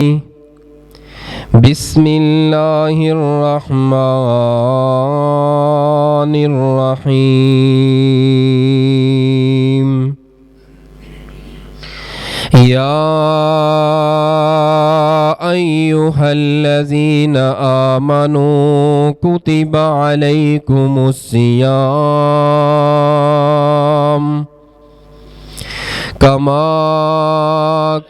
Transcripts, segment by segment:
बिस्मिल्लाहिर्रहमानिर्रहीम। या अय्युहल्लज़ीना आमनू कुतिबा अलैकुमुस्सियाम कमा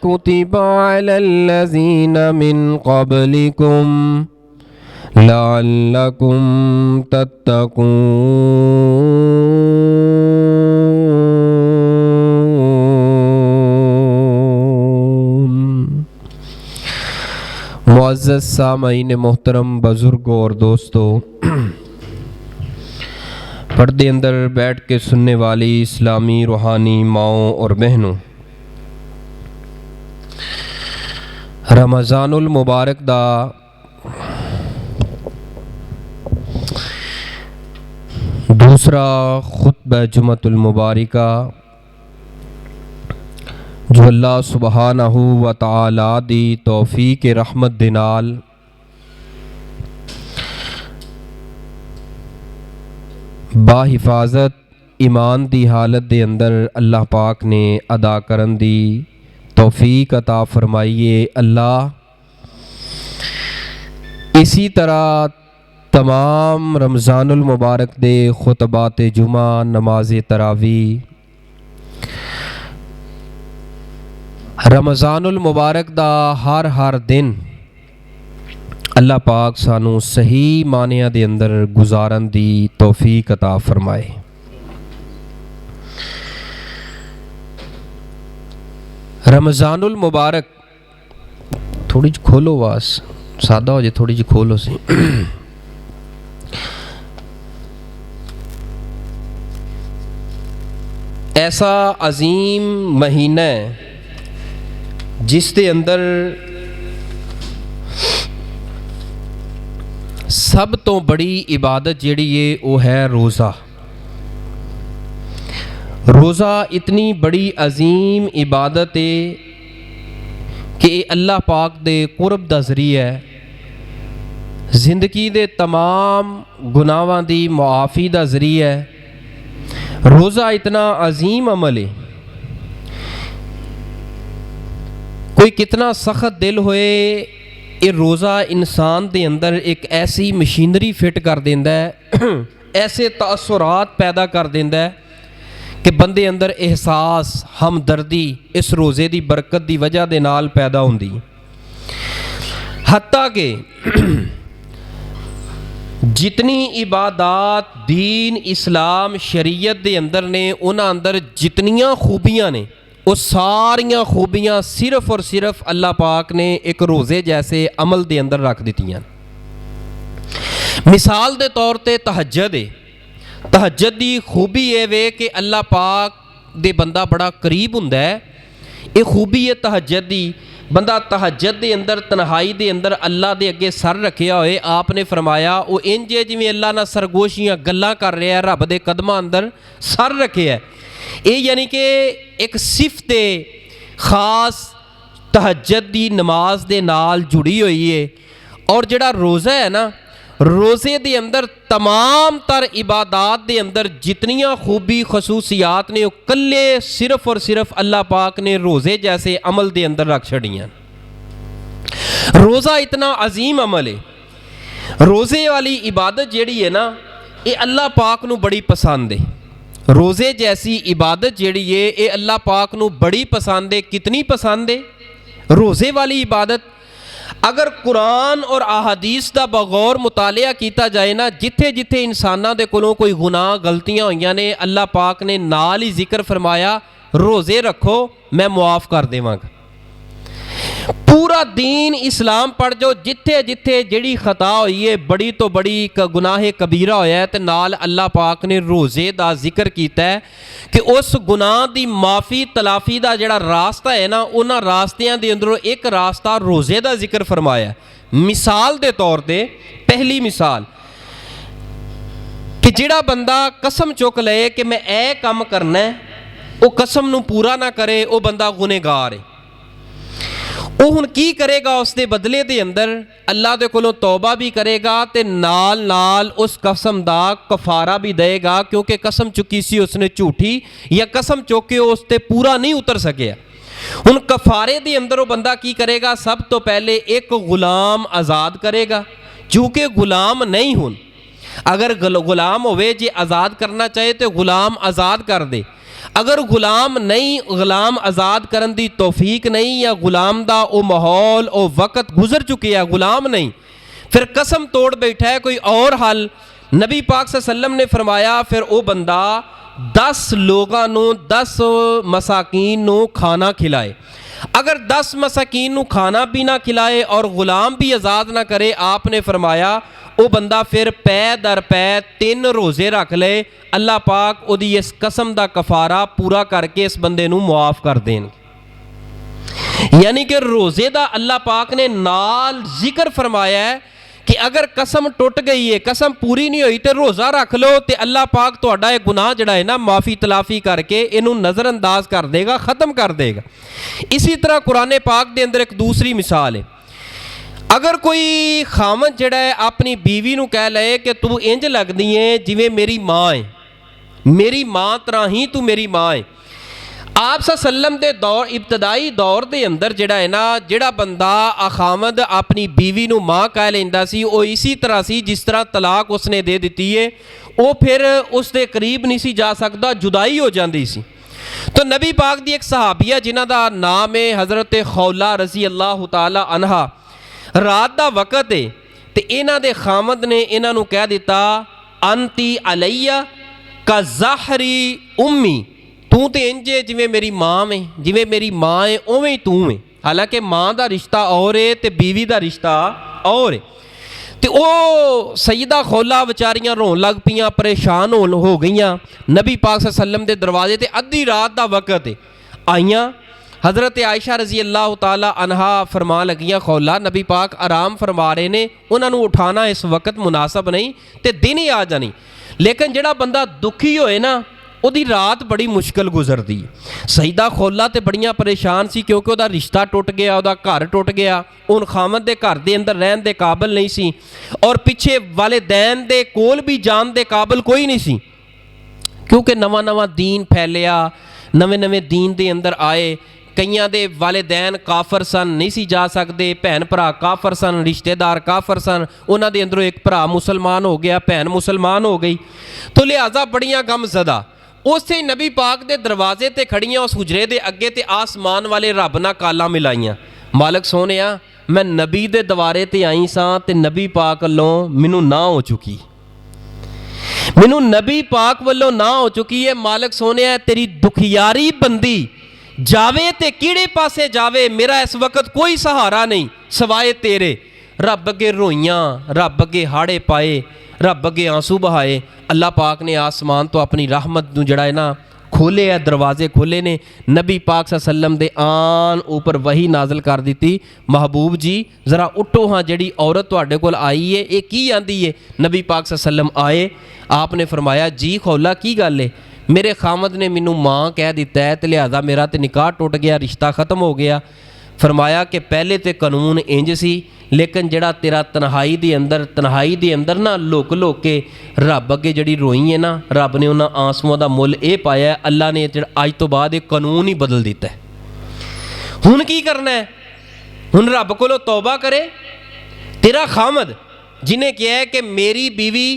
कुतिबा अलल्लज़ीना मिन क़ब्लिकुम लअल्लकुम तत्तकून। मुअज़्ज़ज़ सामईन मोहतरम, बुज़ुर्गों और दोस्तों, पर्दे अंदर बैठ के सुनने वाली इस्लामी रूहानी माओं और बहनों, रमज़ानुल मुबारक दा दूसरा खुतबा जुमतुल मुबारिका जो अल्लाह सुबहानहू व तआला दी तौफीक रहमत दे नाल बाहिफाजत ईमान दी हालत दे अंदर अल्लाह पाक ने अदा करन दी तौफीक अता फरमाइए। अल्लाह इसी तरह तमाम रमज़ानुल मुबारक दे खुतबात जुमा, नमाज तरावी, रमज़ानुल मुबारक दा हर दिन अल्लाह पाक सानू सही मानिया दे अंदर गुजारन दी तौफीक अता फरमाए। रमज़ानुल मुबारक, थोड़ी जी खोलो वास, सादा हो जाए, थोड़ी जी खोलो सी। ऐसा अजीम महीना है जिस दे अंदर सब तो बड़ी इबादत जिहड़ी है वो है रोज़ा। रोज़ा इतनी बड़ी अजीम इबादत है कि अल्लाह पाक दे कुर्ब दा ज़रिया है, ज़िंदगी दे तमाम गुनाहां दी मुआफ़ी दा ज़रिया है। रोज़ा इतना अजीम अमल है, कोई कितना सख्त दिल होए, ये रोज़ा इंसान दे अंदर एक ऐसी मशीनरी फिट कर देंदा है, ऐसे तासुरात पैदा कर देंदा है कि बंदे अंदर एहसास, हमदर्दी इस रोज़े की बरकत की वजह दे नाल पैदा होंदी। हत्ता कि जितनी इबादात दीन इस्लाम शरीयत दे अंदर ने, उन्हां अंदर जितनियां खूबियां ने, वो सारियां खूबियां सिर्फ और सिर्फ अल्लाह पाक ने एक रोज़े जैसे अमल दे अंदर रख दित्तियां। मिसाल दे तौर ते तहज्जुद है। तहज्जुद दी खूबी ये वे कि अल्लाह पाक दे बंदा बड़ा करीब हुंदा है। ये खूबी है तहज्जुद दी। बंदा तहज्जुद दे अंदर, तन्हाई दे अंदर अल्लाह दे अगे सर रखिया होए, आपने फरमाया वो इंज है जिवें अल्लाह नाल सरगोशियां गल्लां कर रहा है, रब दे कदमां अंदर सर रखिया है। ये यानी कि एक सिफत खास तहज्जुद दी नमाज दे नाल जुड़ी हुई है। और जिहड़ा रोज़ा है ना, रोज़े दे अंदर तमाम तर इबादात दे अंदर जितनियां खूबी खसूसियात ने, वो कल्ले सिर्फ और सिर्फ अल्लाह पाक ने रोज़े जैसे अमल दे अंदर रख छड़ियां। रोज़ा इतना अजीम अमल है। रोज़े वाली इबादत जिहड़ी है ना, ये अल्लाह पाक नू बड़ी पसंद है। रोज़े जैसी इबादत जिहड़ी है ये अल्लाह पाक नू बड़ी पसंद है। कितनी पसंद है रोज़े वाली इबादत? अगर कुरान और अहादीस का बगौर मुतालिया किया जाए ना, जिथे जिथे इंसानों के कोलों कोई गुनाह गलतियां हुई ने, अल्लाह पाक ने नाल ही जिक्र फरमाया रोज़े रखो मैं मुआफ़ कर देवांगा। पूरा दीन इस्लाम पढ़ जो, जिथे जिथे जिहड़ी खता हुई है, बड़ी तो बड़ी गुनाह कबीरा होया है, तो नाल अल्लाह पाक ने रोज़े का जिक्र किया है कि उस गुनाह की माफ़ी तलाफी का जिहड़ा रास्ता है ना, उन्हां रास्तियां दे अंदरों एक रास्ता रोज़े का जिक्र फरमाया। मिसाल के तौर पर, पहली मिसाल कि जिहड़ा बंदा कसम चुक ले कि मैं ए काम करना है, वो कसम नूं पूरा ना करे, वो बंदा गुनहगार है। ਉਹ ਹੁਣ ਕੀ ਕਰੇਗਾ? ਉਸ ਦੇ ਬਦਲੇ ਦੇ ਅੰਦਰ ਅੱਲਾ ਦੇ ਕੋਲੋਂ ਤੌਬਾ ਵੀ ਕਰੇਗਾ ਤੇ ਨਾਲ ਨਾਲ ਉਸ ਕਸਮ ਦਾ ਕਫਾਰਾ ਵੀ ਦੇਗਾ, ਕਿਉਂਕਿ ਕਸਮ ਚੁੱਕੀ ਸੀ ਉਸਨੇ ਝੂਠੀ, ਜਾਂ ਕਸਮ ਚੁੱਕ ਕੇ ਉਸ ਤੇ ਪੂਰਾ ਨਹੀਂ ਉਤਰ ਸਕਿਆ। ਹੁਣ ਕਫਾਰੇ ਦੇ ਅੰਦਰ ਉਹ ਬੰਦਾ ਕੀ ਕਰੇਗਾ? ਸਭ ਤੋਂ ਪਹਿਲੇ ਇੱਕ ਗੁਲਾਮ ਆਜ਼ਾਦ ਕਰੇਗਾ, ਚूँकि ਗੁਲਾਮ ਨਹੀਂ ਹੁਣ। ਅਗਰ ਗੁਲਾਮ ਹੋਵੇ, ਜੇ ਆਜ਼ਾਦ ਕਰਨਾ ਚਾਹੇ ਤੇ ਗੁਲਾਮ ਆਜ਼ਾਦ ਕਰ ਦੇ। ਅਗਰ ਗੁਲਾਮ ਨਹੀਂ, ਗੁਲਾਮ ਆਜ਼ਾਦ ਕਰਨ ਦੀ ਤੌਫੀਕ ਨਹੀਂ, ਜਾਂ ਗੁਲਾਮ ਦਾ ਉਹ ਮਾਹੌਲ, ਉਹ ਵਕਤ ਗੁਜ਼ਰ ਚੁੱਕਿਆ, ਗੁਲਾਮ ਨਹੀਂ, ਫਿਰ ਕਸਮ ਤੋੜ ਬੈਠਾ ਹੈ, ਕੋਈ ਔਰ ਹੱਲ। ਨਬੀ ਪਾਕ ਸੱਲੱਲਾਹੁ अलैहि वसल्लम ਨੇ ਫਰਮਾਇਆ ਫਿਰ ਉਹ ਬੰਦਾ 10 ਲੋਕਾਂ ਨੂੰ, 10 ਮਸਾਕੀਨ ਨੂੰ ਖਾਣਾ ਖਿਲਾਏ। अगर 10 मसाकीन ਨੂੰ ਖਾਣਾ ਪੀਣਾ ਖਿਲਾਏ ਔਰ ਗੁਲਾਮ भी आज़ाद ना करे, आपने फरमाया ਉਹ ਬੰਦਾ ਫਿਰ ਪੈ ਦਰ ਪੈ 3 ਰੋਜ਼ੇ ਰੱਖ ਲਏ, ਅੱਲਾਹ ਪਾਕ ਉਹਦੀ ਇਸ ਕਸਮ ਦਾ ਕਫਾਰਾ ਪੂਰਾ ਕਰਕੇ ਇਸ ਬੰਦੇ ਨੂੰ ਮੁਆਫ ਕਰ ਦੇਣਗੇ। यानी कि रोज़े ਦਾ ਅੱਲਾਹ पाक ने नाल जिक्र फरमाया है कि अगर कसम टुट गई है, कसम पूरी नहीं हुई, तो रोज़ा रख लो तो अल्लाह पाक तुहाडा ये गुनाह जिहड़ा है ना माफ़ी तलाफ़ी करके इनू नज़रअंदाज कर देगा, ख़त्म कर देगा। इसी तरह कुरान पाक के अंदर एक दूसरी मिसाल है, अगर कोई खामद जिहड़ा है अपनी बीवी नू कह ले कि तू इंज लगदी है जिवें मेरी माँ है, मेरी माँ तरह ही तू मेरी माँ है। आप सल्लम के दौर, इब्तदाई दौर के अंदर जिहड़ा है ना, जिहड़ा बंदा खामद अपनी बीवी नू माँ कह लैंदा सी, वो इसी तरह सी जिस तरह तलाक उसने दे दी है, वो फिर उसके करीब नहीं सी जा सकता, जुदाई हो जाती सी। तो नबी पाक दी एक सहाबिया जिन्हां दा नाम है हज़रत खौला रज़ी अल्लाह तआला अन्हा, रात का वक़्त है तो इन्हां दे खामद ने इन्हां नू कह दिता, अंती अलैया का ज़हरी उम्मी, तू तो इंज है जिवें मेरी माँ में, जिवें मेरी माँ है उवें ही तू है। हालांकि माँ का रिश्ता और है तो बीवी का रिश्ता और है। तो वो सईदा खौला विचारियां रोन लग पियां, परेशान हो गई। नबी पाक सल्लम के दरवाजे ते अद्धी रात का वक़्त है आईयां। हज़रत आयशा रज़ी अल्लाह तआला अन्हा फरमा लगियां, खौला नबी पाक आराम फरमा रहे ने, उन्होंने उठाना इस वक्त मुनासब नहीं, तो दिन ही आ जानी। लेकिन जिहड़ा बंदा दुखी होए ना, ਉਹਦੀ ਰਾਤ बड़ी मुश्किल गुजरती है। सईदा खौला तो बड़ियां परेशान सी, क्योंकि ਉਹਦਾ रिश्ता टुट गया, ਉਹਦਾ घर टुट गया, ਹੁਣ खामद ਦੇ घर ਦੇ अंदर रहन ਦੇ काबिल नहीं सी, और पिछे वालिदैन ਦੇ कोल भी जान ਦੇ काबिल कोई नहीं सी, क्योंकि नवा नवा दीन फैलिया, नवे नवे दीन ਦੇ अंदर आए। कईयां दे वालिदैन काफर सन, नहीं सी जा सकते, भैन भरा काफर सन, रिश्तेदार काफर सन, उन्हां दे अंदरों एक भरा मुसलमान हो गया, भैन मुसलमान हो गई, तो लिहाजा बड़ियां गमज़दा। उस नबी पाक दे दरवाजे ते खड़ियां उस हुजरे दे अगे ते आसमान वाले रब नाल काला मिलाइयां, मालक सोहणिया मैं नबी दे दवारे ते आई सां ते नबी पाक वल्लों मैनूं ना हो चुकी, मैनूं नबी पाक वल्लों ना हो चुकी है। मालक सोहणिया तेरी दुखियारी बंदी जावे ते किहड़े पासे जावे, मेरा इस वक्त कोई सहारा नहीं सवाए तेरे। रब अगे रोइयां, रब अगे हाड़े पाए, रब अगे आंसू बहाए। अल्लाह पाक ने आसमान तो अपनी रहमत नूं जिहड़ा है ना खोले है, दरवाजे खोले ने, नबी पाक सल्लम दे आन ऊपर वही नाजल कर दी, महबूब जी ज़रा उठो हाँ, जिहड़ी औरत तुहाडे कोल आई है ये की आंदी है। नबी पाक सल्लम आए, आपने फरमाया जी खौला की गल है, मेरे खामद ने मैनू माँ कह दिता है, तो लिहाजा मेरा तो निकाह टुट गया, रिश्ता ख़त्म हो गया। फरमाया कि पहले तो कानून इंज सी, लेकिन जिहड़ा तेरा तन्हाई दे अंदर ना लुक लुक के रब अगे जिहड़ी रोई है ना, रब ने उन्हां आंसुआं दा मुल ये पाया, अल्लाह ने अज तो बाद ये कानून ही बदल दिता है। हुण की करना है? हुण रब कोलों तौबा करे। तेरा खामद जिन्हें कहा है कि मेरी बीवी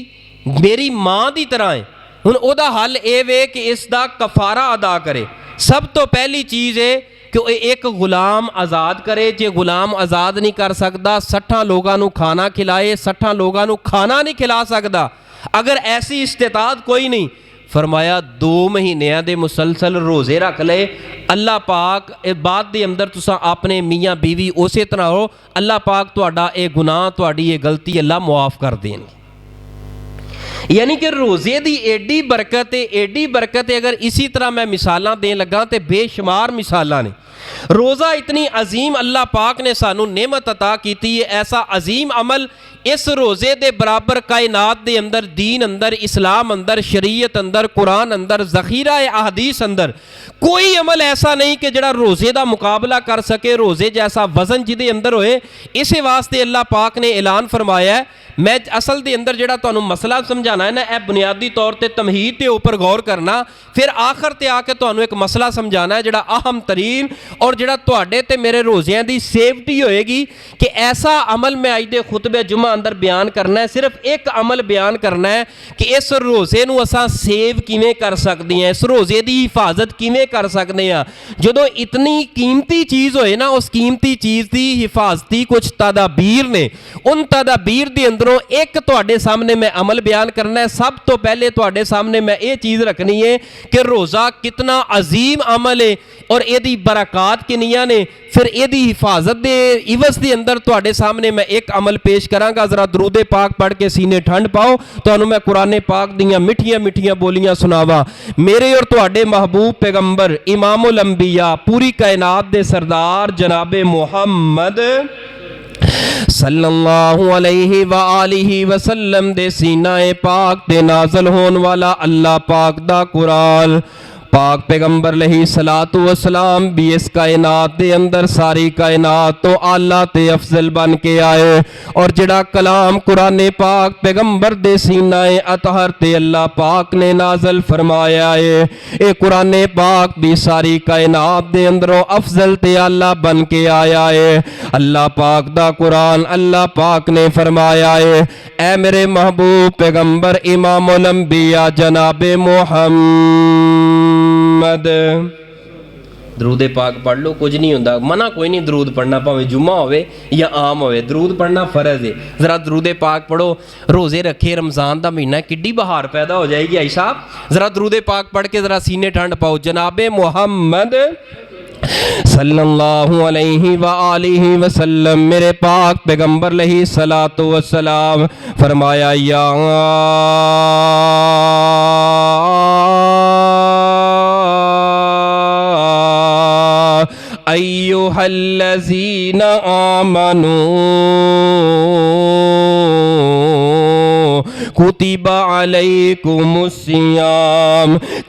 मेरी माँ की तरह है, हुण ओहदा हल ये वे कि इसका कफारा अदा करे। सब तो पहली चीज़ है कि एक गुलाम आज़ाद करे। जे गुलाम आज़ाद नहीं कर सकता, 60 लोगों को खाना खिलाए, 60 लोगों को खाना नहीं खिला सकता, अगर ऐसी इस्तेताद कोई नहीं, फरमाया 2 महीनों के मुसलसल रोज़े रख ले। अल्लाह पाक बाद के अंदर तुसा अपने मियाँ बीवी उस तरह हो, अल्लाह पाक तुहाडा ये गुनाह, तुहाडी ये गलती अल्लाह मुआफ़ कर देंगे। यानी कि रोज़े की एडी बरकत है, एडी बरकत है। अगर इसी तरह मैं मिसालां देन लगा तो बेशुमार मिसालां ने। रोज़ा इतनी अजीम अल्लाह पाक ने सानू नेमत अता की है, ऐसा अजीम अमल इस रोज़े दे बराबर कायनात दे अंदर, दीन अंदर, इस्लाम अंदर, शरीयत अंदर, कुरान अंदर, ज़ख़ीरा अहदीस अंदर कोई अमल ऐसा नहीं कि जड़ा रोज़े का मुकाबला कर सके, रोज़े जैसा वज़न जिदे अंदर होए। इस वास्ते अल्लाह पाक ने ऐलान फरमाया है। मैं असल दे अंदर जड़ा तुहानू मसला समझाना है ना, यह बुनियादी तौर पर तमहीद के उपर गौर करना, फिर आखिर ते आके तुहानू एक मसला समझाना है जड़ा अहम तरीन और जड़ा तुहाडे ते मेरे रोज़ियां दी सेफ्टी होएगी कि ऐसा अमल मैं अज दे खुतबे जुमा अंदर बयान करना है। सिर्फ एक अमल बयान करना है कि इस रोज़े नू असां सेव किवें कर सकते हैं, इस रोज़े की हिफाजत किवें कर सकते हैं। जदों इतनी कीमती चीज़ होए ना, उस कीमती चीज़ की हिफाजती कुछ तदाबीर ने, उन तदाबीर के अंदरों एक तुहाडे सामने मैं अमल बयान करना है। सब तो पहले तुहाडे सामने मैं ये चीज़ रखनी है कि रोज़ा कितना अजीम अमल है और यदी बरक़ात किनियां ने। फिर यदी हिफाजत के इवज के अंदर तुहाडे सामने मैं एक अमल पेश करांगा। जरा दरूदे पाक पढ़ के सीने ठंड पाओ, तुहानू मैं कुरान पाक दियां मिठियां मिठियां बोलियां सुनावा। मेरे और तुहाडे महबूब पैगंबर इमामुल अंबिया, पूरी कायनात दे सरदार जनाबे मुहम्मद सल्लल्लाहु अलैहि व आलिहि वसल्लम दे सीनाए पाक ते नाज़िल होने वाला अल्लाह पाक दा कुरान पाक पैगंबर अलैहिस्सलातु वस्सलाम भी इस कायनात के अंदर सारी कायनात तो आला ते अफजल बन के आए। और जड़ा कलाम कुरान पाक पैगंबर दे सीनाए अतहर ते अल्लाह पाक ने नाज़िल फरमाया है, ये कुरान पाक भी सारी कायनात के अंदरों अफजल ते आला बन के आया है। अल्लाह पाक दा कुरान अल्लाह पाक ने फरमाया है, ए मेरे महबूब पैगंबर इमामुल अंबिया जनाबे मुहम्मद, दरूद पाक पढ़ लो, कुछ नहीं होता, मना कोई नहीं दरूद पढ़ना, भावें जुम्मा होवे या आम होवे, दरूद पढ़ना फर्ज है। जरा दरूद पाक पढ़ो, रोज़े रखे, रमज़ान का महीना, किड्डी बहार पैदा हो जाएगी। आई साहब जरा दरूद पाक पढ़ के जरा सीने ठंड पाओ। जनाबे मुहम्मद सल्लल्लाहु अलैहि व आलिहि वसल्लम, मेरे पाक पैगंबर अलैहिस्सलातु वस्सलाम फरमाया, या अय्युहल्लज़ीना आमनू कुतिबा अलैकुमुस्सियाम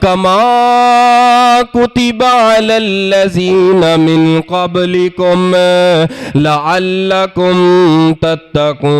कमा कुतिबा अलल्लज़ीना मिन क़ब्लिकुम लअल्लकुम तत्तकून।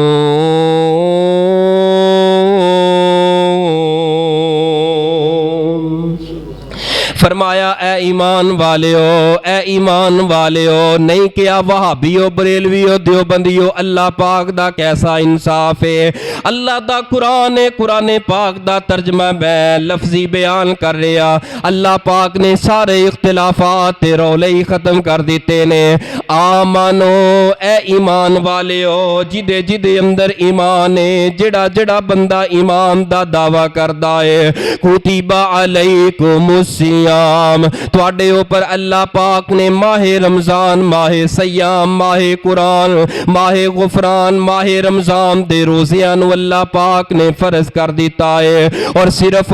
फरमाया ए ईमान वालियो, ए ईमान वालियो, नहीं किया वहाबियो, बरेलवियो, देवबंदियो, अल्लाह पाक दा कैसा इंसाफ है। अल्लाह दा कुरान है, कुरान पाक दा तर्जमा मैं लफ्जी बयान कर रहा। अल्लाह पाक ने सारे इख्तिलाफात ते रौले ही खत्म कर दिते ने। आमानो ए ईमान वालियो, जिदे जिदे अंदर ईमान है, जेड़ा जेड़ा बंदा ईमान दा दावा करदा है, कुतिबा अलैकुमुस्सियाम, तुहाडे ऊपर अल्लाह पाक ने माहे रमजान, माहे सयाम, माहे कुरान, माहे गुफरान, माहे रमजान दे रोज़ियां नू अल्लाह पाक ने फर्ज कर दिता है। और सिर्फ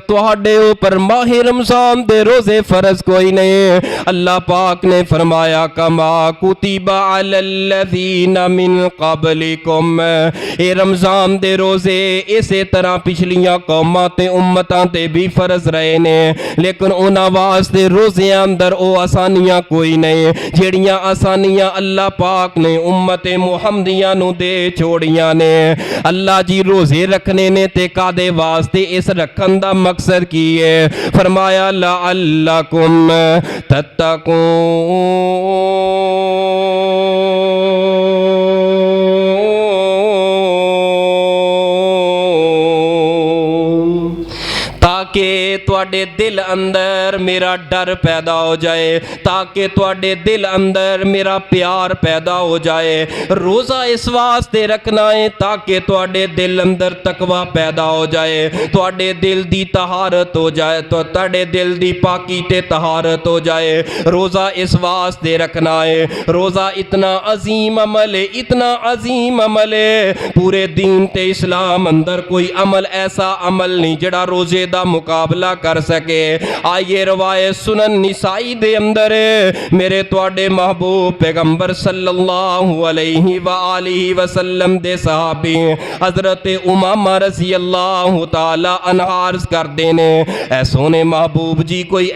तुहाडे ऊपर माहे रमजान दे रोज़े फर्ज कोई नहीं। अल्लाह पाक ने फरमाया, कमा कुतिबा अलल्लज़ीना मिन क़ब्लिकुम, ए रमजान दे रोज़े इसे तरह पिछलियां कौमां ते उम्मतां ते भी फर्ज रहे ने, लेकिन उन्हां वास्ते रोज़ियां अंदर ओ आसानियां कोई नहीं जेड़ियां आसानियां अल्लाह पाक ने उम्मत मुहम्मदिया नू दे छोड़ियां ने। अल्लाह जी रोज़े रखने ने ते कादे वास्ते, इस रखन दा मकसद की है? फरमाया लअल्लकुम तत्तकून, ताकि तुहाडे दिल अंदर मेरा डर पैदा हो जाए, ताकि तुहाडे दिल अंदर मेरा प्यार पैदा हो जाए। रोज़ा इस वास्ते रखना है ताकि तुहाडे दिल अंदर तकवा पैदा हो जाए, तुहाडे दिल दी तहारत हो जाए, तो तुहाडे दिल दी पाकी ते तहारत हो जाए। रोज़ा इस वास्ते रखना है। रोज़ा इतना अजीम अमल है, इतना अजीम अमल है, पूरे दीन ते इस्लाम अंदर कोई अमल ऐसा अमल नहीं जड़ा रोज़े दा मुकाबला मुकाबला कर सके। आइए रवायत सुनन निसाई दे अंदर मेरे तुहाडे महबूब पैगंबर सल्लल्लाहु अलैहि व आलिहि वसल्लम दे सहाबी हजरत उमामा रज़ी अल्लाह ताला अन्हा अर्ज़ करदे ने, ऐ सोने महबूब जी कोई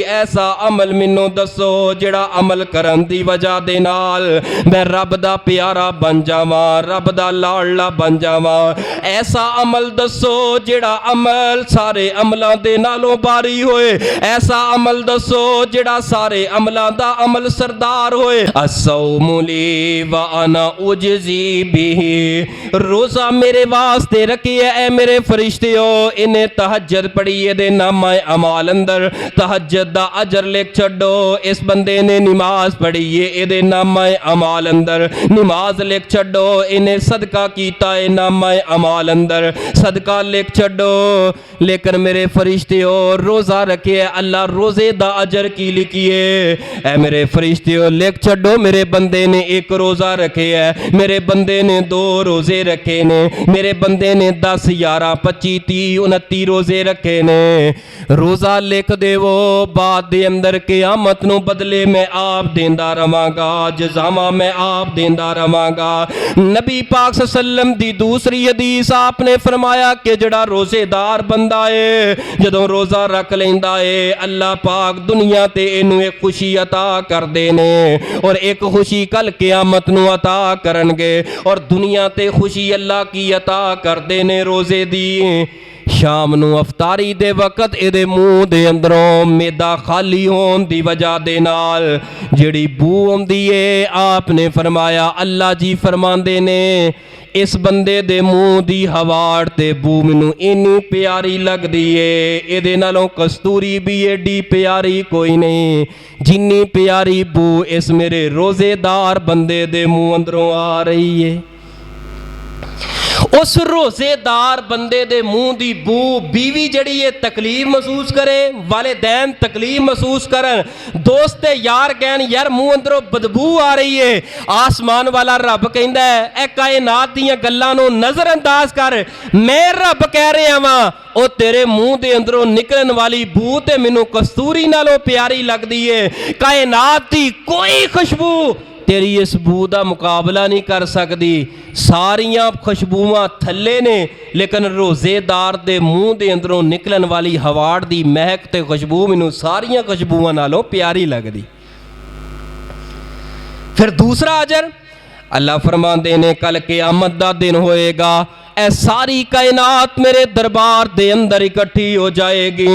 ऐसा अमल मैनू दसो जिहड़ा अमल करन दी वजह दे नाल मैं रब दा प्यारा बन जावां, रब दा लाडला बन जावां। ऐसा अमल दसो जिहड़ा अमल सारे अमलों दे नालों बारी होए, ऐसा अमल दसो जिहड़ा सारे अमलों दा अमल सरदार होए। अस्सौमु ली व अना उजज़ी बिही, रोज़ा मेरे वास्ते रखिए ऐ मेरे फरिश्तियो, इन्हें तहज्जुद पढ़ी दे नामा अमाल अंदर तहज्जुद दा अजर लिख छड्डो। इस बंदे ने नमाज पढ़ी है इहदे नामा अमाल अंदर नमाज लिख छड्डो, इन्हें सदका कीता है नामा अमाल अंदर सदका लिख छड्डो। लेकिन मेरे फरिश्तियो रोज़ा रखे अल्लाह रोज़े दा अजर की लिखिए, ऐ मेरे फरिश्तियो लिख छड्डो मेरे बंदे ने एक रोज़ा रखे है, मेरे बंदे ने 2 रोज़े रखे ने, मेरे बंदे ने 10 11 25 30 29 रोज़े रखे ने। रोज़ा लिख देवो बाद दे अंदर क़यामत नूं बदले मैं आप देंदा रवांगा, जज़ावां मैं आप देंदा रवांगा। नबी पाक सल्लम दी दूसरी हदीस आपने फरमाया कि जड़ा रोज़ेदार बंदा है जदों रोज़ा रख लैंदा है अल्लाह पाक दुनिया ते इनू एक खुशी अता करदे ने और एक खुशी कल क़यामत नूं अता करनगे और दुनिया ते खुशी अल्लाह की अता करदे ने रोज़े दी। शाम नूं अफतारी दे वक्त इहदे मूँह दे अंदरों मैदा खाली होने की वजह दे नाल जिहड़ी बू आउंदी है आपने फरमाया अल्लाह जी फरमांदे ने इस बंदे दे मूँह दी हवाड़ ते बू मैनू इन्नी प्यारी लगदी है, इहदे नालों कस्तूरी भी एडी प्यारी कोई नहीं जिन्नी प्यारी बू इस मेरे रोज़ेदार बंदे दे मूँह अंदरों आ रही है। उस रोज़ेदार बंदे दे मूँह दी बू बीवी जड़ी है तकलीफ महसूस करे, वालिदैन तकलीफ महसूस करन, दोस्त यार कहन यार मूँह अंदरों बदबू आ रही है। आसमान वाला रब कहंदा है ए कायनात दीयां गल्लां नूं नज़रअंदाज कर, मैं रब कह रहा वां ओ तेरे मूँह दे अंदरों निकलन वाली बू ते मैनूं कस्तूरी नालों प्यारी लगदी है। कायनात दी कोई खुशबू तेरी इस बू का मुकाबला नहीं कर सकती, सारियां खुशबूआं थल्ले ने लेकिन रोज़ेदार दे मूँह दे अंदरों निकलन वाली हवाड़ दी महक ते खुशबू मैनूं सारियां खुशबूआं नालों प्यारी लगदी। फिर दूसरा अजर अल्लाह फरमांदे ने कल क़यामत दा दिन होएगा ऐ सारी कायनात मेरे दरबार दे अंदर इकट्ठी हो जाएगी,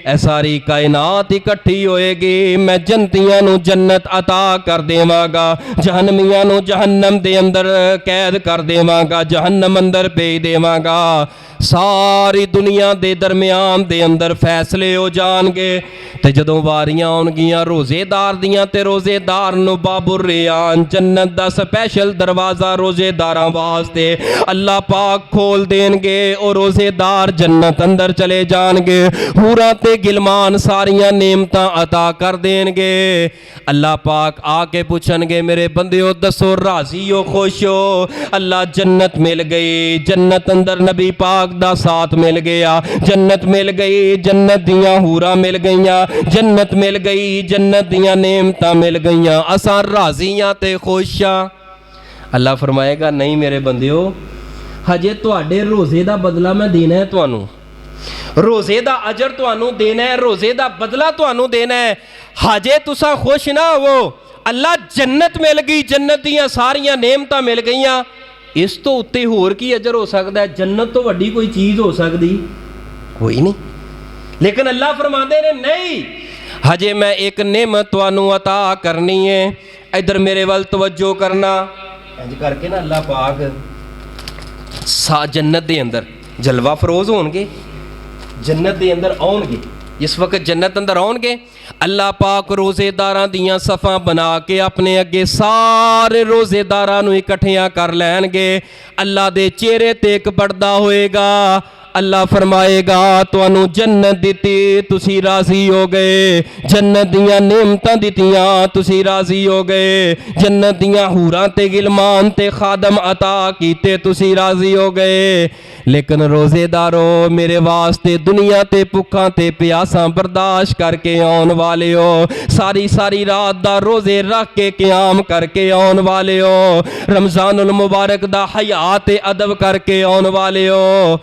ऐ सारी कायनात इकट्ठी होएगी, मैं जन्नतियां नूं जन्नत अता कर देवांगा, जहन्नमियां नूं जहन्नम दे अंदर कैद कर देवांगा, जहन्नम अंदर भेज देवांगा। सारी दुनिया दे दरम्यान दे अंदर फैसले हो जाणगे ते जदों वारियां आउणगियां रोज़ेदार दियां ते रोज़ेदार नूं बाबुर रियान जन्नत दा स्पैशल दरवाज़ा रोज़ेदारां वास्ते अल्लाह पाक खोल देणगे और रोज़ेदार जन्नत अंदर चले जाणगे, हूरां ते गिलमान सारियां नेमतां अता कर देणगे। अल्लाह पाक आके पुछणगे मेरे बंदिओ दसो राज़ी हो खुश हो, अल्लाह जन्नत मिल गई, जन्नत अंदर नबी पाक दा साथ मिल गया, जन्नत मिल गई, जन्नत दियां हूरां मिल गईयां, जन्नत मिल गई, जन्नत दियां नेमतां मिल गईयां, असां राज़ी हां ते खुश हां। अल्लाह फरमाएगा नहीं मेरे बंदिओ हजे तुहाडे रोज़े दा बदला मैं देना है, तुहानू रोज़े दा अजर तुहानू देना है, रोज़े दा बदला तुहानू देना है। हजे तुसां खुश ना हो, अल्लाह जन्नत मिल गई, जन्नत दियां सारियां नेमतां मिल गईयां, इस तो उत्ते होर की अजर हो सकता है? जन्नत तो वड्डी कोई चीज़ हो सकती कोई नहीं। लेकिन अल्लाह फरमाते ने नहीं हजे मैं एक नेमत तुहानू अता करनी है, इधर मेरे वल तवज्जो करना। इंज करके ना अल्लाह पाक जन्नत दे अंदर जलवा फरोज होणगे, जन्नत दे अंदर आउणगे, जिस वक्त जन्नत अंदर आउणगे अल्लाह पाक रोज़ेदारां दियां सफ़ां बना के अपने अगे सारे रोज़ेदारां नूं इकट्ठियां कर लैणगे। अल्लाह दे चेहरे ते एक पर्दा होएगा, अल्लाह फरमाएगा तुहानू जन्नत दिती तुसी राजी हो गए, जन्नत दियां नेमतां दितियां तुसी राजी हो गए, जन्नत दियां हूरां ते गिलमान ते खादम अता कीते तुसी राजी हो गए। लेकिन रोजेदारो मेरे वास्ते दुनिया ते भुखां ते प्यासां बर्दाश्त करके आउण वाले हो, सारी सारी रात दा रोजे रख के क़याम करके आउण वाले हो, रमज़ानुल मुबारक दा हया ते अदब करके आउण वाले हो।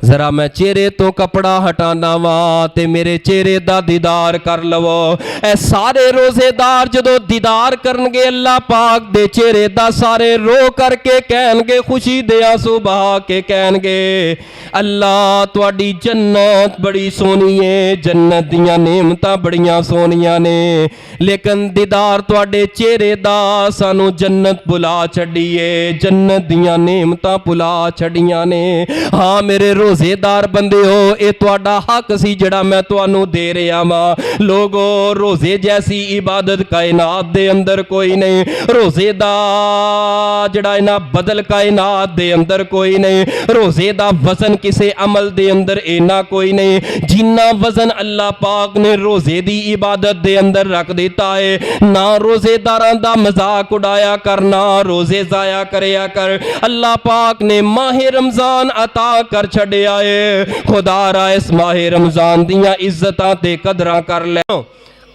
जरा मैं चेहरे तो कपड़ा हटाना वा ते मेरे चेहरे दा दीदार कर लवो। ए सारे रोजेदार जदों दीदार करनगे अल्लाह पाक दे चेहरे दा सारे रो करके कहणगे, खुशी दे आंसू बहा के कहणगे अल्लाह तुहाडी जन्नत बड़ी सोहनी है, जन्नत दियां नेमतां बड़ियां सोहनियां ने, लेकिन दीदार तुहाडे चेहरे दा सानू जन्नत भुला छड्डी है, जन्नत दियां नेमतां भुला छड्डियां ने। हाँ मेरे रोजेदार बंदे हो, ये तुहाडा हक सी जिहड़ा मैं तुहानू दे रहा वां। लोगो रोजे जैसी इबादत कायनात दे अंदर कोई नहीं, रोजे दा जिहड़ा इना बदल कायनात दे अंदर कोई नहीं, रोजे दा वजन किसे अमल दे अंदर इना कोई नहीं जिन्ना वजन अल्लाह पाक ने रोजे दी इबादत दे अंदर रख दिता है। ना रोजेदारां दा मजाक उड़ाया कर, ना रोजे जाया करया कर। अल्लाह पाक ने माहे रमजान अता कर छड्डिया है। खुदा रा इस माहे रमजान दियां इज्जतां ते कदरां कर लै।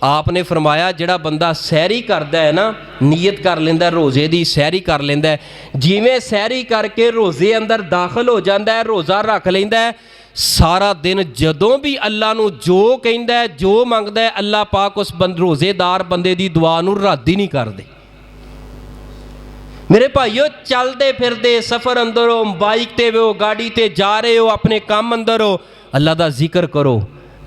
आपने फरमाया जिहड़ा बंदा सैरी करदा है ना, नीयत कर लेंदा रोज़े दी, सैरी कर लेंदा है, जिवें सैरी करके रोज़े अंदर दाखिल हो जाता है, रोज़ा रख लेंदा है, सारा दिन जदों भी अल्लाह नू जो कहंदा है जो मंगदा है अल्लाह पाक उस रोज़ेदार बंदे दी दुआ नू रद्द ही नहीं करदे। मेरे भाईओ चलते फिरते सफ़र अंदर हो, बाइक ते हो, गाड़ी ते जा रहे हो, अपने काम अंदर हो, अल्लाह दा जिक्र करो।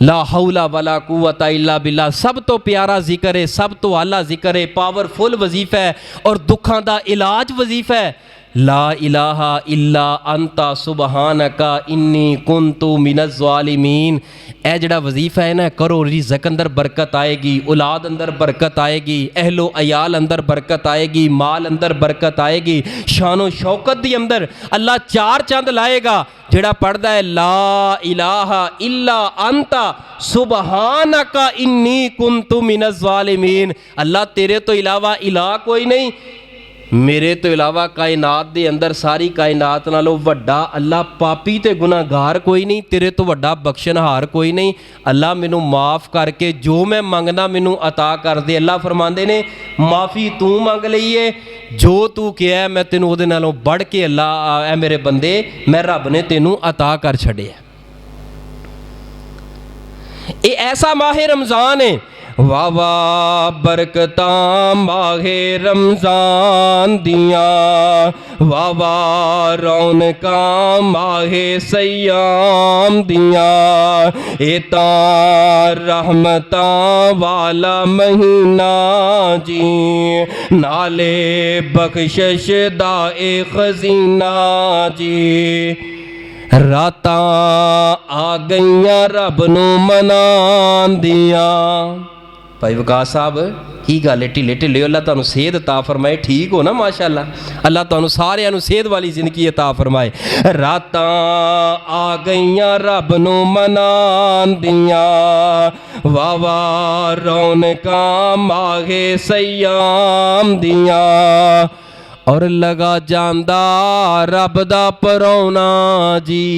ला हौला वला कुव्वता इल्ला बिल्लाह सब तो प्यारा जिक्र है, सब तो आला जिक्र है, पावरफुल वजीफा है और दुखों का इलाज वजीफा है। ला इलाहा इल्ला अंता सुबहानका इन्नी कुन्तु मिनज़ ज़ालिमीन। ए जड़ा वजीफा है ना करो, रिज़्क़ अंदर बरकत आएगी, औलाद अंदर बरकत आएगी, अहलो अयाल अंदर बरकत आएगी, माल अंदर बरकत आएगी, शानो शौकत दी अंदर अल्लाह चार चंद लाएगा। जेड़ा पढ़दा है ला इलाहा इल्ला अंता सुबहानका इन्नी कुन्तु मिनज़ ज़ालिमीन, अल्लाह तेरे तो इलावा इलाह कोई नहीं, मेरे तो इलावा कायनात दे अंदर सारी कायनात नालों वड्डा अल्लाह पापी ते गुनाहगार कोई नहीं, तेरे तो वड्डा बख्शनहार कोई नहीं। अल्लाह मैनू माफ़ करके जो मैं मंगना मैनू अता कर दे। अल्लाह फरमांदे ने माफ़ी तू मंग लई है, जो तू किया मैं तेनू उहदे नालों बढ़ के अल्लाह ऐ मेरे बंदे मैं रब ने तेनू अता कर छड़िया। ये ऐसा माहे रमज़ान है, वाह वाह बरकतां माहे रमज़ान दिया, वाह वाह रौनकां माहे सयाम दिया, ए तां रहमतां वाला महीना जी, नाले बख्शिश दा ए खजीना जी। रातां आ गईयां रब नू मनान दिया। भाई विकास साहब की गल है, ढिले ढिले अल्लाह तुहानू सेहत अता फरमाए, ठीक हो ना माशाअल्लाह, अल्लाह तुहानू सारियां नू सेहत वाली जिंदगी अता फरमाए। रातां आ गईयां रब नू मनान दिया, वाह वाह रौनकां माहे सयाम दिया, और लगा जांदा रब दा परौना जी।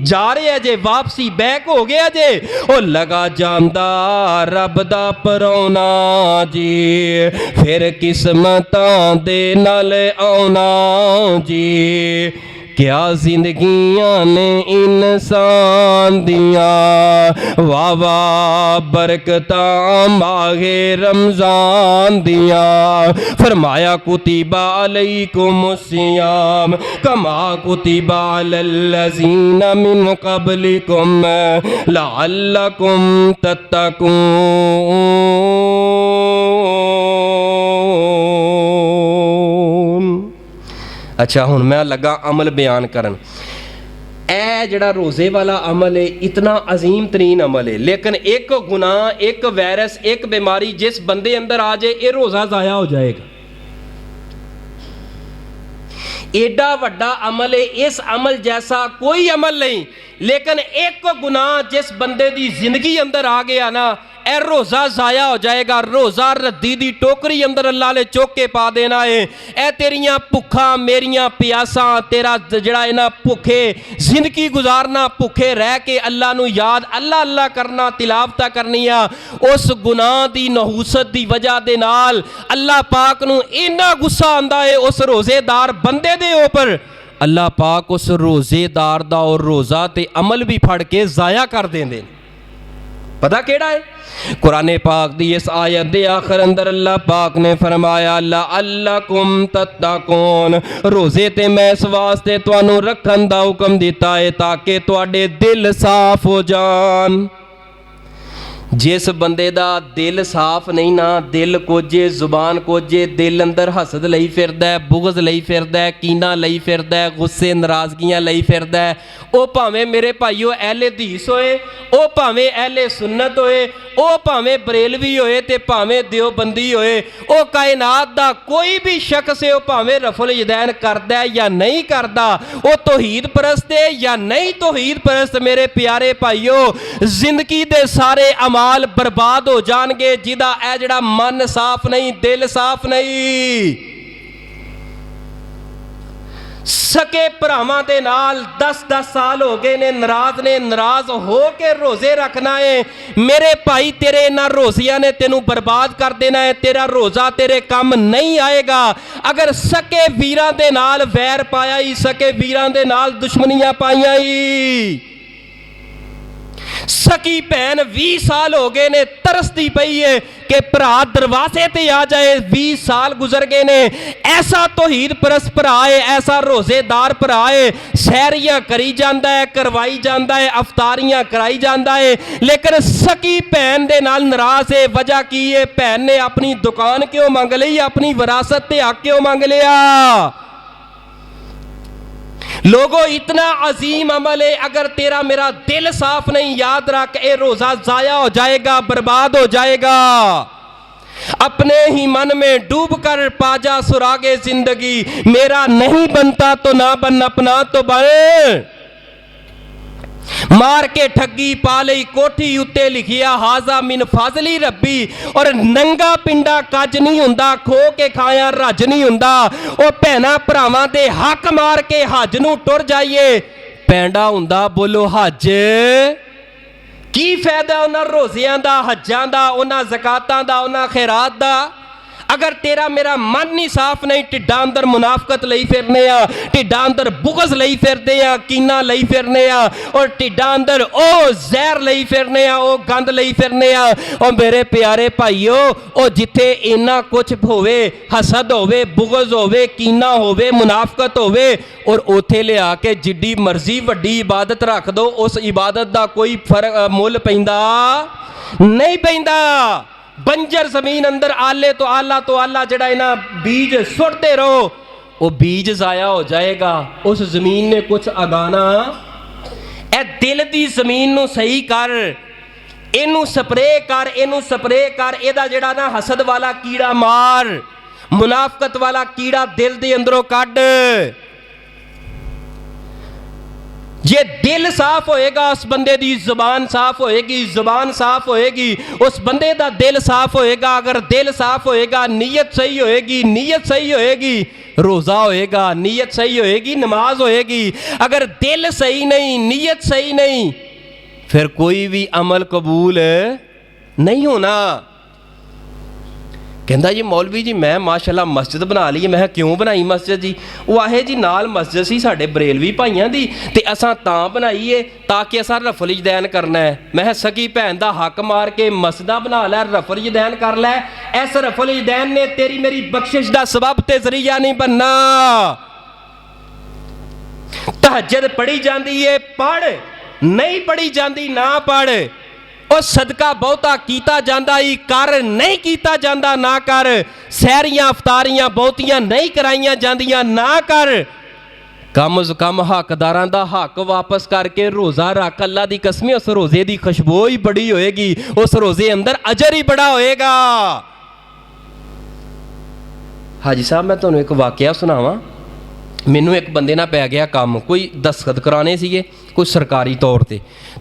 जा रहे जे वापसी बैक हो गया जे, ओ लगा जांदा रब दा परौना जी, फिर किस्मतां दे नाल आउना जी। क्या जिंदगियां ने इंसान दिया, वाह वाह बरकतां माहे रमज़ान दिया। फरमाया कुतिबा अलैकुमुस्सियाम कमा कुतिबा अलल्लज़ीना मिन क़ब्लिकुम लअल्लकुम तत्तक़ून। अच्छा हुण मैं लगा अमल बयान करन। ए जड़ा रोज़े वाला अमल है इतना अजीम तरीन अमल है, लेकिन एक गुनाह, एक वायरस, एक बीमारी जिस बंदे अंदर आ जाए ये रोज़ा ज़ाया हो जाएगा। एडा वड्डा अमल है, इस अमल जैसा कोई अमल नहीं। लेकिन एक गुनाह जिस बंदे दी जिंदगी अंदर आ गया ना, ए रोज़ा ज़ाया हो जाएगा। रोज़ा रद्दी दी टोकरी अंदर अल्लाह ने चुक के पा देना है। ए तेरियां भुखा मेरियां प्यासा, तेरा जड़ा है ना भुखे जिंदगी गुजारना, भुखे रह के अल्लाह नू याद अल्लाह अल्लाह करना, तिलावता करनिया, उस गुनाह दी नहूसत दी वजह दे नाल अल्लाह पाक नू इन्ना गुस्सा आंदा है उस रोज़ेदार बंदे दे उपर। अल्लाह पाक उस रोज़ेदार दा और रोज़ा ते अमल भी फड़ के ज़ाया कर देंदे। पता केड़ा है? कुरान पाक दी इस आयत दे आखिर अंदर अल्लाह पाक ने फरमाया लअल्लकुम तत्तकून, रोज़े ते मैं इस वास्ते तुहानू रखन दा हुक्म दिता है ताकि तुहाडे दिल साफ हो जान। जिस बंदे दा दिल साफ नहीं ना, दिल कोजे जुबान कोजे, दिल अंदर हसद लई फिरदा है, बुगज लई फिरदा है, कीना लई फिरदा है, गुस्से नाराज़गियां लई फिरदा है, ओ भावें मेरे भाईओ अहले हदीस होए, ओ भावें अहले सुन्नत होए, ओ भावें बरेलवी होए ते भावें देवबंदी होए, ओ कायनात दा कोई भी शख्स है, ओ भावें रफुल यदैन करदा है या नहीं करदा, ओ तौहीद परस्त है या नहीं तौहीद परस्त, मेरे प्यारे भाईओ जिंदगी दे सारे अमाल बर्बाद हो जाएंगे जिदा ए जड़ा मन साफ नहीं, दिल साफ नहीं। सके भरावां दे नाल 10-10 साल हो गए ने नाराज हो के रोज़े रखना है। मेरे भाई तेरे इन्हां रोज़ियां ने तेनू बर्बाद कर देना है, तेरा रोज़ा तेरे काम नहीं आएगा। अगर सके वीरां दे नाल वैर पाया ही, सके वीरां दे नाल दुश्मनियां पाइयां ही। सकी भैन 20 साल हो गए ने तरसती पई है कि भरा दरवाजे ते आ जाए, 20 साल गुजर गए ने। ऐसा तौहीद परस्त भरा है, ऐसा रोज़ेदार भरा है, सैरियां करी जांदा है, करवाई जांदा है, अफतारियां कराई जांदा है, लेकिन सकी भैन दे नाल नाराज है। वजह की है? भैन ने अपनी दुकान क्यों मंग ली, अपनी विरासत ते हक क्यों मंग लिया? लोगों इतना अजीम अमल है, अगर तेरा मेरा दिल साफ नहीं, याद रख ए रोज़ा ज़ाया हो जाएगा, बर्बाद हो जाएगा। अपने ही मन में डूब कर पाजा सुरागे जिंदगी, मेरा नहीं बनता तो ना बन, अपना तो बन। मार के ठगी पा लई कोठी उत्ते लिखिया हाजा मिन फाजली रब्बी, और नंगा पिंडा कज नहीं हुंदा, खो के खाया रज नहीं हुंदा। ओ भैना भरावां दे हक मार के हज नूं टुर जाइए, पैंडा हुंदा बोलो हज। की फायदा उन्हां रोज़ियां दा, हज्जां दा, उन्हां ज़कातां दा, उन्हां खैरात दा, अगर तेरा मेरा मन नहीं साफ नहीं। ढिड्डा अंदर मुनाफकत लई फिरने आ, ढिड्डा अंदर बुगज लई फिरदे आ, कीना लई फिरने आ, और ढिड्डा अंदर ओ जहर लई फिरने आ, ओ गंद लई फिरने आ। और मेरे प्यारे भाईओ, ओ जिथे इन्ना कुछ होवे, हसद होवे, बुगज होवे, कीना होवे, मुनाफकत होवे, और उथे लिया के जिड्डी मर्जी वड्डी इबादत रख दो, उस इबादत दा कोई फर्क मुल पैंदा नहीं पैंदा। बंजर जमीन अंदर आले तो आला जड़ा इना बीज सुटते रहो, वो बीज जाया हो जाएगा। उस जमीन ने कुछ अगाना। ए दिल दी जमीन नू सही कर, इनू स्प्रे कर, इनू स्प्रे कर, एदा जड़ा ना हसद वाला कीड़ा मार, मुनाफकत वाला कीड़ा दिल दे अंदरों कड। जे दिल साफ होएगा, उस बंदे दी जुबान साफ होएगी, जुबान साफ होएगी, उस बंदे दा दिल साफ होएगा। अगर दिल साफ होएगा, नीयत सही होएगी, नीयत सही होएगी, रोज़ा होएगा, नीयत सही होएगी, नमाज होएगी। अगर दिल सही नहीं, नीयत सही नहीं, फिर कोई भी अमल कबूल नहीं होना। कहता जी मौलवी जी मैं माशाअल्लाह मस्जिद बना ली। मैं क्यों बनाई मस्जिद जी? वो आहे जी नाल मस्जिद सी साडे बरेलवी भाइयों की, ते असां तां बनाई है ताकि असां रफल यदैन करना है। मैं सकी भैन दा हक मार के मस्जिदा बना लै, रफल यदैन कर लै। इस रफल यदैन ने तेरी मेरी बख्शिश दा सबब ते जरिया नहीं बनना। तहज्जुद पढ़ी जाती है पढ़, नहीं पढ़ी जाती ना पढ़। और सदका बहुता कीता जांदा ही कर, नहीं कीता जांदा ना कर। सैरियां अफतारियां बहुतियां नहीं कराइयां जांदियां ना कर। कम अज कम हकदारां दा हक वापस करके रोज़ा रख। अल्लाह दी कसम उस रोज़े दी खुशबू ही बड़ी होएगी, उस रोज़े अंदर अजर ही बड़ा होएगा। हाजी साहब मैं तुहानूं एक वाकया सुनावां। ਮੈਨੂੰ ਇੱਕ ਬੰਦੇ ਨਾਲ ਪੈ ਗਿਆ ਕੰਮ, ਕੋਈ ਦਸਤਖਤ ਕਰਾਉਣੇ ਸੀਗੇ ਕੋਈ ਸਰਕਾਰੀ ਤੌਰ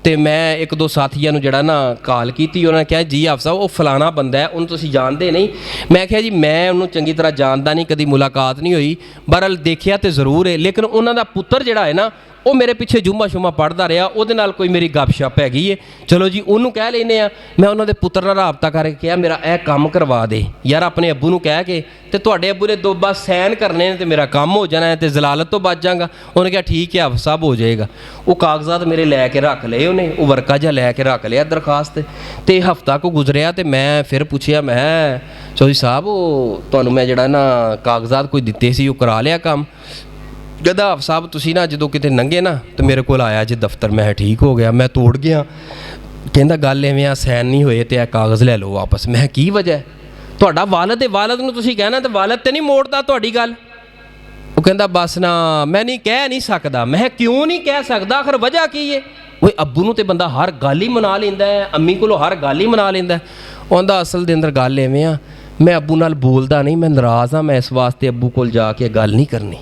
ਤੇ ਮੈਂ ਇੱਕ ਦੋ ਸਾਥੀਆਂ ਨੂੰ ਜਿਹੜਾ ਨਾ ਕਾਲ ਕੀਤੀ। ਉਹਨਾਂ ਨੇ ਕਿਹਾ ਜੀ ਆਪ ਸਾਹਿਬ ਉਹ ਫਲਾਣਾ ਬੰਦਾ ਹੈ, ਉਹਨੂੰ ਤੁਸੀਂ ਜਾਣਦੇ ਨਹੀਂ? ਮੈਂ ਕਿਹਾ ਜੀ ਮੈਂ ਉਹਨੂੰ ਚੰਗੀ ਤਰ੍ਹਾਂ ਜਾਣਦਾ ਨਹੀਂ, ਕਦੀ ਮੁਲਾਕਾਤ ਨਹੀਂ ਹੋਈ, ਬਹਰਹਾਲ ਦੇਖਿਆ ਤੇ ਜ਼ਰੂਰ ਹੈ, ਲੇਕਿਨ ਉਹਨਾਂ ਦਾ ਪੁੱਤਰ ਜਿਹੜਾ ਹੈ ਨਾ ਉਹ ਮੇਰੇ ਪਿੱਛੇ ਜੁਮਾ ਸ਼ੁਮਾ ਪੜ੍ਹਦਾ ਰਿਹਾ, ਉਹਦੇ ਨਾਲ ਕੋਈ ਮੇਰੀ ਗੱਪਸ਼ਪ ਹੈਗੀ ਹੈ, ਚਲੋ ਜੀ ਉਹਨੂੰ ਕਹਿ ਲੈਂਦੇ ਆ। ਮੈਂ ਉਹਨਾਂ ਦੇ ਪੁੱਤਰ ਨਾਲ ਰਾਬਤਾ ਕਰਕੇ ਕਿਹਾ ਮੇਰਾ ਇਹ ਕੰਮ ਕਰਵਾ ਦੇ ਯਾਰ, ਆਪਣੇ ਅੱਬੂ ਨੂੰ ਕਹਿ ਕੇ, ਤੇ ਤੁਹਾਡੇ ਅੱਬੂ ਨੇ ਦੋ ਬਸ ਸਾਈਨ ਕਰਨੇ ਨੇ ਤੇ ਮੇਰਾ ਕੰਮ ਹੋ ਜਾਣਾ ਹੈ ਤੇ ਜ਼ਲਾਲਤ ਤੋਂ ਬਚ ਜਾਵਾਂਗਾ। ਉਹਨੇ ਕਿਹਾ ਠੀਕ ਹੈ ਸਭ ਹੋ ਜਾਏਗਾ। ਉਹ ਕਾਗਜ਼ਾਤ ਮੇਰੇ ਲੈ ਕੇ ਰੱਖ ਲਏ ਉਹਨੇ, ਉਹ ਵਰਕਾ ਜਿਹਾ ਲੈ ਕੇ ਰੱਖ ਲਿਆ ਦਰਖਾਸਤ, ਤੇ ਹਫ਼ਤਾ ਕੁ ਗੁਜ਼ਰਿਆ ਤੇ ਮੈਂ ਫਿਰ ਪੁੱਛਿਆ, ਮੈਂ ਚੌਧਰੀ ਸਾਹਿਬ ਉਹ ਤੁਹਾਨੂੰ ਮੈਂ ਜਿਹੜਾ ਨਾ ਕਾਗਜ਼ਾਤ ਕੋਈ ਦਿੱਤੇ ਸੀ ਉਹ ਕਰਾ ਲਿਆ ਕੰਮ? ਕਹਿੰਦਾ ਆਪ ਸਾਹਿਬ ਤੁਸੀਂ ਨਾ ਜਦੋਂ ਕਿਤੇ ਲੰਘੇ ਨਾ ਤੇ ਮੇਰੇ ਕੋਲ ਆਇਆ ਜੇ ਦਫ਼ਤਰ, ਮੈਂ ਠੀਕ ਹੋ ਗਿਆ, ਮੈਂ ਤੋੜ ਗਿਆ। ਕਹਿੰਦਾ ਗੱਲ ਐਵੇਂ ਆ ਸਾਈਨ ਨਹੀਂ ਹੋਏ ਤੇ ਇਹ ਕਾਗਜ਼ ਲੈ ਲਓ ਵਾਪਸ। ਮੈਂ ਕੀ ਵਜ੍ਹਾ? ਤੁਹਾਡਾ ਵਾਲਦ ਹੈ, ਵਾਲਦ ਨੂੰ ਤੁਸੀਂ ਕਹਿਣਾ ਤੇ ਵਾਲਦ ਤੇ ਨਹੀਂ ਮੋੜਦਾ ਤੁਹਾਡੀ ਗੱਲ। ਉਹ ਕਹਿੰਦਾ ਬਸ ਨਾ ਮੈਂ ਕਹਿ ਨਹੀਂ ਸਕਦਾ। ਮੈਂ ਕਿਉਂ ਨਹੀਂ ਕਹਿ ਸਕਦਾ, ਆਖਰ ਵਜ੍ਹਾ ਕੀ ਹੈ? ਓਏ ਅੱਬੂ ਨੂੰ ਤੇ ਬੰਦਾ ਹਰ ਗੱਲ ਹੀ ਮਨਾ ਲੈਂਦਾ ਹੈ, ਅੰਮੀ ਕੋਲੋਂ ਹਰ ਗੱਲ ਹੀ ਮਨਾ ਲੈਂਦਾ। ਉਹਦਾ ਅਸਲ ਦੇ ਅੰਦਰ ਗੱਲ ਐਵੇਂ ਆ, ਮੈਂ ਅੱਬੂ ਨਾਲ ਬੋਲਦਾ ਨਹੀਂ, ਮੈਂ ਨਾਰਾਜ਼ ਹਾਂ, ਮੈਂ ਇਸ ਵਾਸਤੇ ਅੱਬੂ ਕੋਲ ਜਾ ਕੇ ਗੱਲ ਨਹੀਂ ਕਰਨੀ।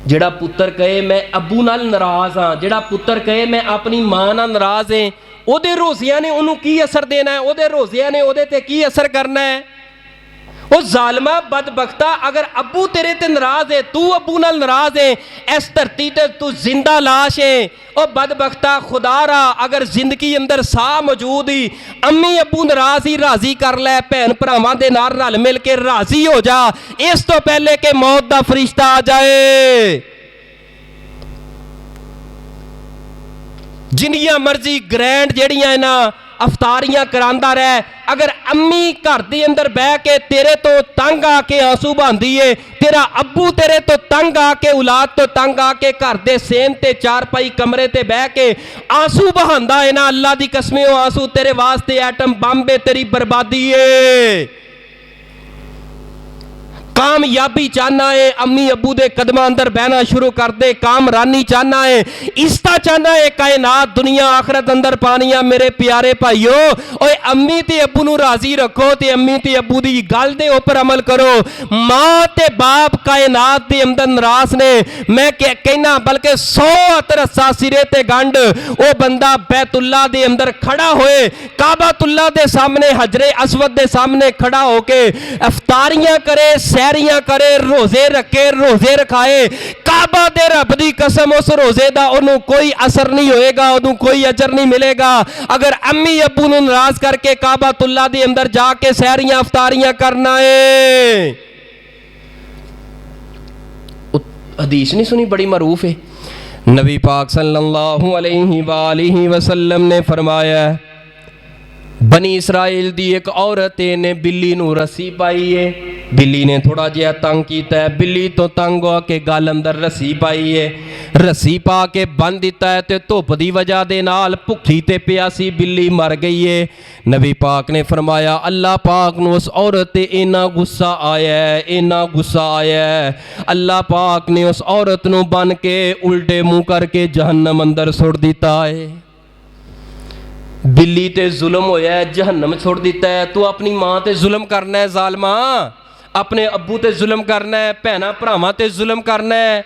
ਜਿਹੜਾ ਪੁੱਤਰ ਕਹੇ ਮੈਂ ਅੱਬੂ ਨਾਲ ਨਾਰਾਜ਼ ਹਾਂ, ਜਿਹੜਾ ਪੁੱਤਰ ਕਹੇ ਮੈਂ ਆਪਣੀ ਮਾਂ ਨਾਲ ਨਾਰਾਜ਼ ਹਾਂ, ਉਹਦੇ ਰੋਜ਼ਿਆਂ ਨੇ ਉਹਨੂੰ ਕੀ ਅਸਰ ਦੇਣਾ ਹੈ? ਉਹਦੇ ਰੋਜ਼ਿਆਂ ਨੇ ਉਹਦੇ ਤੇ ਕੀ ਅਸਰ ਕਰਨਾ ਹੈ? ਉਹ ਜ਼ਾਲਮਾ ਬਦਬਖਤਾ, ਅਗਰ ਅੱਬੂ ਤੇਰੇ ਤੇ ਨਾਰਾਜ਼ ਹੈ, ਤੂੰ ਅੱਬੂ ਨਾਲ ਨਾਰਾਜ਼ ਹੈ, ਇਸ ਧਰਤੀ ਤੇ ਤੂੰ ਜ਼ਿੰਦਾ ਲਾਸ਼ ਹੈ। ਉਹ ਬਦਬਖਤਾ ਖੁਦਾ ਰਾ, ਅਗਰ ਜ਼ਿੰਦਗੀ ਅੰਦਰ ਸਾਹ ਮੌਜੂਦ ਹੀ ਅੰਮੀ ਅੱਬੂ ਨਾਰਾਜ਼ ਹੀ ਰਾਜ਼ੀ ਕਰ ਲੈ, ਭੈਣ ਭਰਾਵਾਂ ਦੇ ਨਾਲ ਰਲ ਮਿਲ ਕੇ ਰਾਜ਼ੀ ਹੋ ਜਾ, ਇਸ ਤੋਂ ਪਹਿਲੇ ਕਿ ਮੌਤ ਦਾ ਫਰਿਸ਼ਤਾ ਆ ਜਾਏ। ਜਿੰਨੀਆਂ ਮਰਜ਼ੀ ਗ੍ਰੈਂਡ ਜਿਹੜੀਆਂ ਨਾ ਅਫਤਾਰੀਆਂ ਕਰਾਂਦਾ ਰਹਿ, ਅਗਰ ਅੰਮੀ ਘਰ ਦੇ ਅੰਦਰ ਬਹਿ ਕੇ ਤੇਰੇ ਤੋਂ ਤੰਗ ਆ ਕੇ ਆਂਸੂ ਬਹਾਂਦੀ ਏ, ਤੇਰਾ ਅੱਬੂ ਤੇਰੇ ਤੋਂ ਤੰਗ ਆ ਕੇ, ਔਲਾਦ ਤੋਂ ਤੰਗ ਆ ਕੇ ਘਰ ਦੇ ਸੇਨ ਤੇ ਚਾਰਪਾਈ ਕਮਰੇ ਤੇ ਬਹਿ ਕੇ ਆਂਸੂ ਬਹਾਂਦਾ ਏ ਨਾ, ਅੱਲਾ ਦੀ ਕਸਮ ਉਹ ਆਂਸੂ ਤੇਰੇ ਵਾਸਤੇ ਐਟਮ ਬੰਬ ਏ, ਤੇਰੀ ਬਰਬਾਦੀ ਏ। कामयाबी चाहना है, अम्मी अबू दे कदम अंदर बहना शुरू कर दे, कामरानी चाहना है, इस्ता चाहना है, कायनात दुनिया आखरत अंदर पानिया। मेरे प्यारे भाईओ, ओए अम्मी ते अबू नू राजी रखो ते अम्मी ते अबू दी गल दे उपर अमल करो। मां ते बाप कायनात दे अंदर नाराज ने, मैं कहना बल्कि 100 रस्सा सिरे ते गंढ। ओ बंदा बैतुल्ला दे अंदर खड़ा होए, काबातुल्ला दे सामने, हजरे असवद दे सामने खड़ा होके अफ्तारियां करे, सैरियां करे, रोजे रखे, रोजे रखाए, काबा दे रब दी कसम उस रोजे दा ओनू कोई असर नहीं होएगा, ओनू कोई अजर नहीं मिलेगा। अगर अम्मी अब्बू नू नाराज करके काबातुल्ला दे अंदर जाके सैरियां अफ्तारियां करना है। हदीस नहीं सुनी, बड़ी मरूफ है। नबी पाक सल्लल्लाहु अलैहि वसल्लम ने फरमाया, बनी इसराइल दी एक औरत ने बिल्ली नू रस्सी पाई है, बिल्ली ने थोड़ा जिहा तंग किया है, बिल्ली तो तंग हो के गल अंदर रस्सी पाई है, रस्सी पा के बन दिता है, तो धुप की वजह दे नाल भुखी ते प्यासी बिल्ली मर गई है। नबी पाक ने फरमाया, अल्लाह पाक नू उस औरत ते इन्ना गुस्सा आया है, इन्ना गुस्सा आया है, अल्लाह पाक ने उस औरत नू बन के उल्टे मुंह करके जहन्नम अंदर सुट दिता है। बिल्ली ते जुल्म होया है, जहन्नम छोड़ दिता है। तू अपनी मां ते जुल्म करना है जालमा, अपने अब्बू ते जुल्म करना है, भैना भरावां ते जुल्म करना है।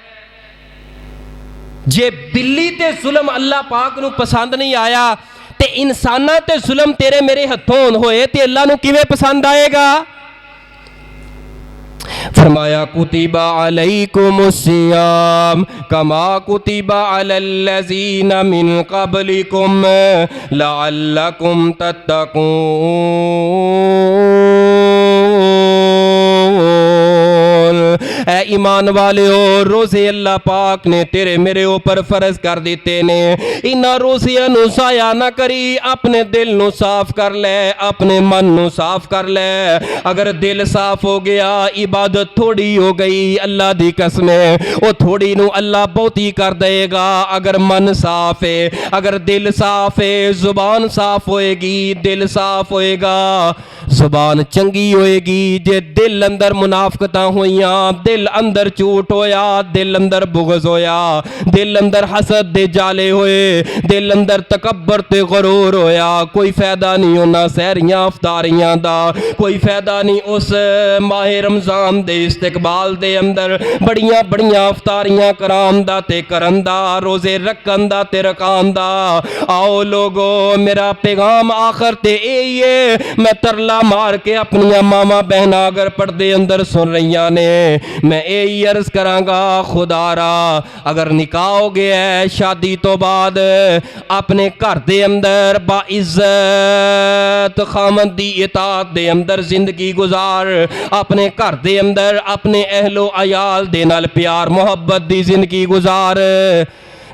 जे बिल्ली ते जुल्म अल्लाह पाक नू पसंद नहीं आया, ते इंसाना ते जुल्म तेरे मेरे हथों होए ते अल्लाह नू किवें पसंद आएगा? फरमाया, कुतिबा अलैकुमुस्सियाम कमा कुतिबा अलल्लज़ीना मिन क़ब्लिकुम लअल्लकुम तत्तकून। ऐ ईमान वालियो, रोज़े अल्लाह पाक ने तेरे मेरे ऊपर फर्ज कर दिते ने, इन्हां रोज़ियां नू ज़ाया ना करी, अपने दिल नू साफ कर ले, अपने मन नू साफ कर ले। अगर दिल साफ हो गया, इबादत थोड़ी हो गई, अल्लाह दी कसम है वो थोड़ी नू अल्लाह बहुती कर देगा। अगर मन साफ है, अगर दिल साफ है, जुबान साफ होएगी, दिल साफ होएगा, जुबान चंगी होएगी। जे दिल अंदर मुनाफकतां होइयां, दिल अंदर झूठ होया, दिल अंदर बुगज होया, दिल अंदर हसद दे जाले होए, दिल अंदर तकब्बर ते गरूर होया। कोई फायदा नहीं उन्हां सहरियां अफतारियां दा, कोई फायदा नहीं उस माहे रमज़ान दे इस्तकबाल दे अंदर बड़ियां बड़ियां अफतारियां करान दा ते करन दा, रोज़े रखन दा ते रखान दा। आओ लोगो, मेरा पैगाम आखिर ते यही है, मैं तरला मार के अपनियां मामा बहना अगर पर्दे अंदर सुन रही ने, मैं यही अर्ज करांगा, खुदारा अगर निकाह हो गया है, शादी तो बाद अपने घर दे अंदर बाइज्जत खामद दी इताअत दे अंदर जिंदगी गुजार, अपने घर दे अंदर अपने अहलो अयाल दे नाल प्यार मुहब्बत दी जिंदगी गुजार।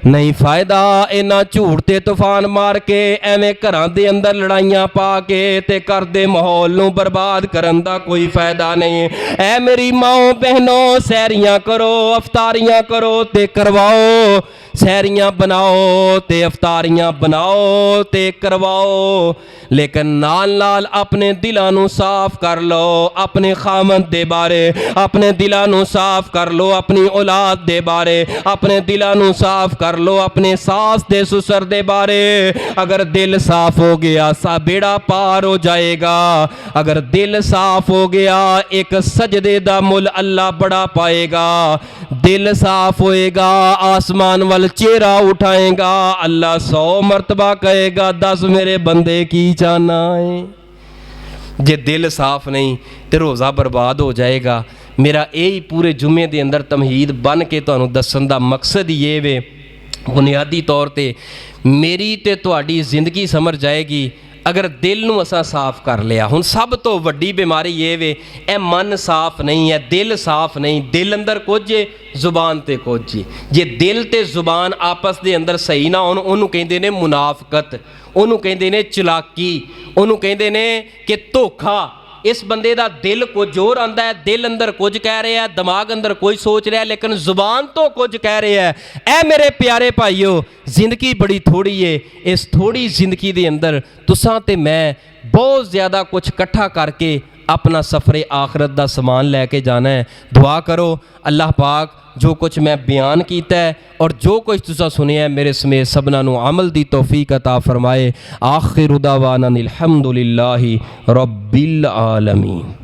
नहीं फायदा इन्ना झूठ ते तूफान मार के एवें घरां दे अंदर लड़ाइयां पा के ते घर दे माहौल नूं बर्बाद करन दा कोई फायदा नहीं। ऐ मेरी माओ बहनों, सहरियां करो, अफतारियां करो ते करवाओ, सहरियां बनाओ ते अफतारियां बनाओ ते करवाओ, लेकिन नाल नाल अपने दिलां नूं साफ कर लो अपने खामद दे बारे, अपने दिलां नूं साफ कर लो अपनी औलाद दे बारे, अपने दिलां नूं साफ कर लो अपने सास दे ससुर दे बारे। अगर दिल साफ हो गया सा बेड़ा पार हो जाएगा। अगर दिल साफ हो गया एक सजदे दा मुल अल्लाह बड़ा पाएगा। दिल साफ होएगा, आसमान वाल चेहरा उठाएगा, अल्लाह 100 मरतबा कहेगा, 10 मेरे बंदे की चाहना है। जे दिल साफ नहीं तो रोज़ा बर्बाद हो जाएगा। मेरा यही पूरे जुम्मे के अंदर तमहीद बन के तुहानूं दस्सण दा मकसद ही ये वे, बुनियादी तौर पर मेरी ते तुहाडी जिंदगी समझ जाएगी अगर दिल नूं असां साफ कर लिया। हुण सब तो वड्डी बीमारी ये वे, ए मन साफ नहीं है, दिल साफ नहीं, दिल अंदर कुछ है जुबान ते कुछ है। जे दिल ते जुबान आपस दे अंदर सही ना होण, उहनूं कहंदे ने मुनाफकत, उहनूं कहंदे ने चलाकी, उहनूं कहंदे ने कि धोखा। इस बंदे दा दिल कुछ होर आंदा है, दिल अंदर कुछ कह रहा है, दिमाग अंदर कोई सोच रहा है, लेकिन जुबान तो कुछ कह रहा है। ऐ मेरे प्यारे भाईओ, जिंदगी बड़ी थोड़ी है। इस थोड़ी जिंदगी दे अंदर तुसां ते मैं बहुत ज़्यादा कुछ इकट्ठा करके अपना सफ़रे आखरत दा समान लैके जाना है। दुआ करो अल्लाह पाक जो कुछ मैं बयान किया है और जो कुछ तुसा सुनिया है मेरे समेत सबना नूं अमल दी तौफीक अता फरमाए। आखिर दावाना अनिल हम्दुलिल्लाहि रब्बिल आलमीन।